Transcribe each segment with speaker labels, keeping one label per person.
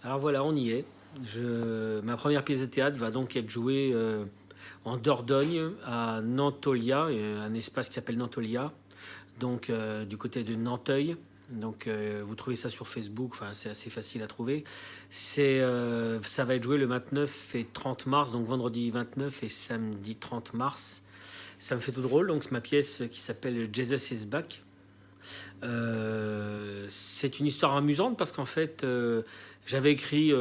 Speaker 1: Alors voilà, on y est. Ma première pièce de théâtre va donc être jouée en Dordogne, à Nantolia, un espace qui s'appelle Nantolia, donc du côté de Nanteuil. Donc vous trouvez ça sur Facebook, enfin c'est assez facile à trouver. Ça va être joué le 29 et 30 mars, donc vendredi 29 et samedi 30 mars. Ça me fait tout drôle, donc c'est ma pièce qui s'appelle Jesus is Back. C'est une histoire amusante parce qu'en fait, j'avais écrit,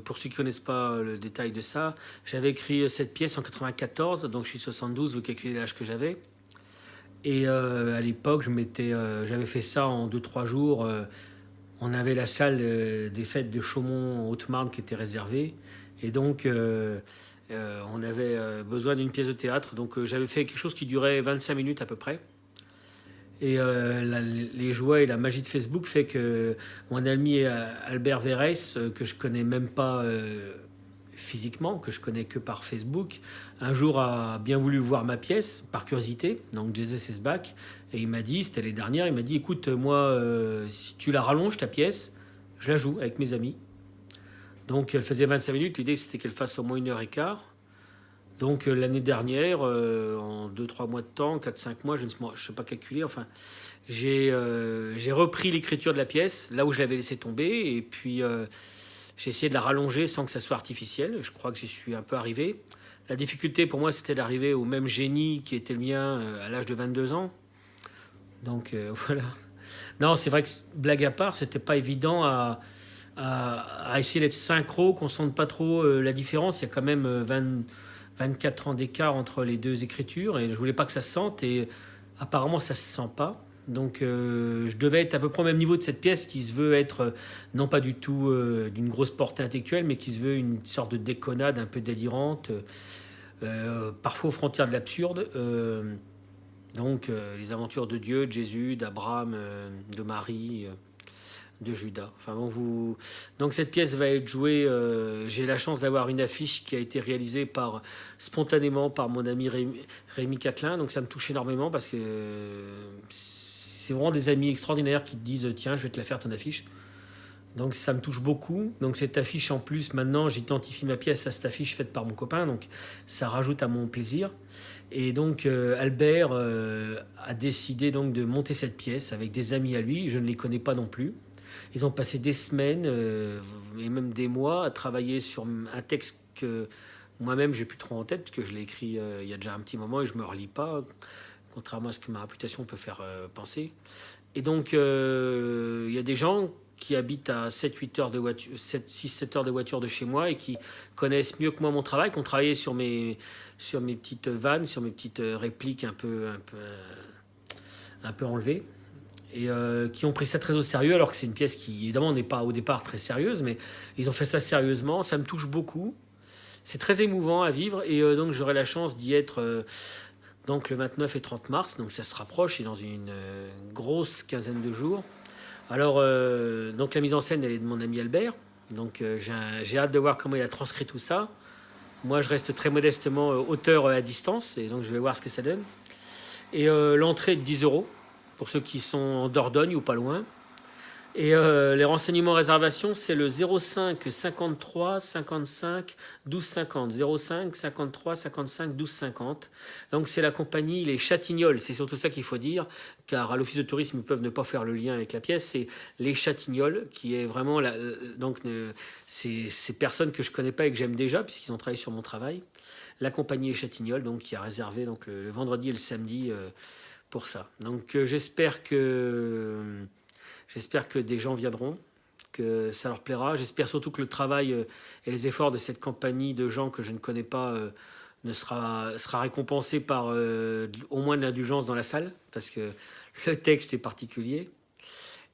Speaker 1: pour ceux qui ne connaissent pas le détail de ça, j'avais écrit cette pièce en 94, donc je suis 72, vous calculez l'âge que j'avais. Et à l'époque, j'avais fait ça en 2 3 jours. On avait la salle des fêtes de Chaumont en Haute-Marne qui était réservée. Et donc, on avait besoin d'une pièce de théâtre. Donc, j'avais fait quelque chose qui durait 25 minutes à peu près. Et les joies et la magie de Facebook fait que mon ami Albert Verès, que je connais même pas physiquement, que je connais que par Facebook, un jour a bien voulu voir ma pièce par curiosité, donc Jesus is Back, et il m'a dit, c'était l'année dernière, il m'a dit écoute, moi, si tu la rallonges ta pièce, je la joue avec mes amis. Donc elle faisait 25 minutes, l'idée c'était qu'elle fasse au moins 1 h 15. Donc l'année dernière, en 2 3 mois de temps, 4 5 mois, je ne sais pas calculer, enfin, j'ai repris l'écriture de la pièce, là où je l'avais laissé tomber, et puis j'ai essayé de la rallonger sans que ça soit artificiel. Je crois que j'y suis un peu arrivé. La difficulté pour moi, c'était d'arriver au même génie qui était le mien à l'âge de 22 ans. Donc voilà. Non, c'est vrai que blague à part, c'était pas évident à essayer d'être synchro, qu'on sente pas trop la différence. Il y a quand même 24 ans d'écart entre les deux écritures et je voulais pas que ça se sente et apparemment ça se sent pas. Donc je devais être à peu près au même niveau de cette pièce qui se veut être non pas du tout d'une grosse portée intellectuelle mais qui se veut une sorte de déconnade un peu délirante, parfois aux frontières de l'absurde. Donc les aventures de Dieu, de Jésus, d'Abraham, de Marie, de Judas. Enfin bon, donc cette pièce va être jouée. J'ai la chance d'avoir une affiche qui a été réalisée spontanément par mon ami Rémi Catelin. Donc ça me touche énormément parce que c'est vraiment des amis extraordinaires qui te disent tiens, je vais te la faire ton affiche. Donc ça me touche beaucoup. Donc cette affiche en plus, maintenant j'identifie ma pièce à cette affiche faite par mon copain. Donc ça rajoute à mon plaisir. Et donc Albert a décidé donc de monter cette pièce avec des amis à lui. Je ne les connais pas non plus. Ils ont passé des semaines et même des mois à travailler sur un texte que moi-même j'ai plus trop en tête, parce que je l'ai écrit il y a déjà un petit moment et je me relis pas, contrairement à ce que ma réputation peut faire penser. Et donc il y a des gens qui habitent à 7 8 heures de voiture, 6 7 heures de voiture de chez moi et qui connaissent mieux que moi mon travail, qui ont travaillé sur mes petites vannes, sur mes petites répliques un peu enlevées et qui ont pris ça très au sérieux, alors que c'est une pièce qui, évidemment, n'est pas au départ très sérieuse, mais ils ont fait ça sérieusement. Ça me touche beaucoup. C'est très émouvant à vivre, et donc j'aurai la chance d'y être donc le 29 et 30 mars, donc ça se rapproche, et dans une grosse quinzaine de jours. Alors, donc la mise en scène, elle est de mon ami Albert, donc j'ai hâte de voir comment il a transcrit tout ça. Moi, je reste très modestement auteur à distance, et donc je vais voir ce que ça donne. Et l'entrée est de 10 euros pour ceux qui sont en Dordogne ou pas loin. Et les renseignements réservation, c'est le 05 53 55 12 50. 05 53 55 12 50. Donc c'est la compagnie Les Chatignolles. C'est surtout ça qu'il faut dire, car à l'office de tourisme, ils peuvent ne pas faire le lien avec la pièce. C'est Les Chatignolles, qui est vraiment donc ces personnes que je connais pas et que j'aime déjà, puisqu'ils ont travaillé sur mon travail. La compagnie Les Chatignolles, donc qui a réservé donc le vendredi et le samedi pour ça. Donc j'espère que des gens viendront, que ça leur plaira. J'espère surtout que le travail et les efforts de cette compagnie de gens que je ne connais pas sera récompensé par au moins de l'indulgence dans la salle, parce que le texte est particulier.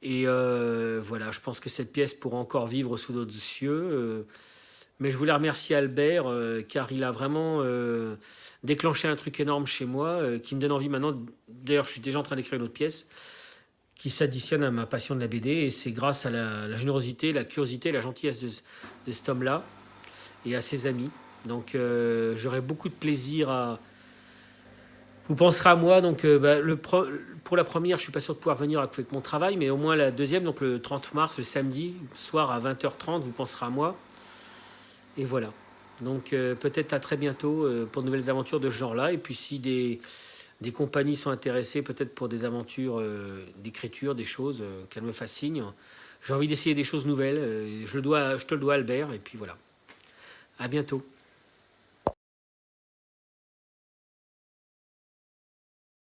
Speaker 1: Et voilà, je pense que cette pièce pourra encore vivre sous d'autres cieux. Mais je voulais remercier Albert, car il a vraiment déclenché un truc énorme chez moi, qui me donne envie maintenant. D'ailleurs, je suis déjà en train d'écrire une autre pièce qui s'additionne à ma passion de la BD, et c'est grâce à la générosité, la curiosité, la gentillesse de cet homme-là et à ses amis. Donc j'aurai beaucoup de plaisir Vous penserez à moi, donc pour la première, je suis pas sûr de pouvoir venir avec mon travail, mais au moins la deuxième, donc le 30 mars, le samedi, soir à 20h30, vous penserez à moi. Et voilà. Donc peut-être à très bientôt pour de nouvelles aventures de ce genre-là. Et puis si des compagnies sont intéressées, peut-être pour des aventures d'écriture, des choses, qu'elles me fassent signe. J'ai envie d'essayer des choses nouvelles. Je te le dois, Albert. Et puis voilà. À bientôt.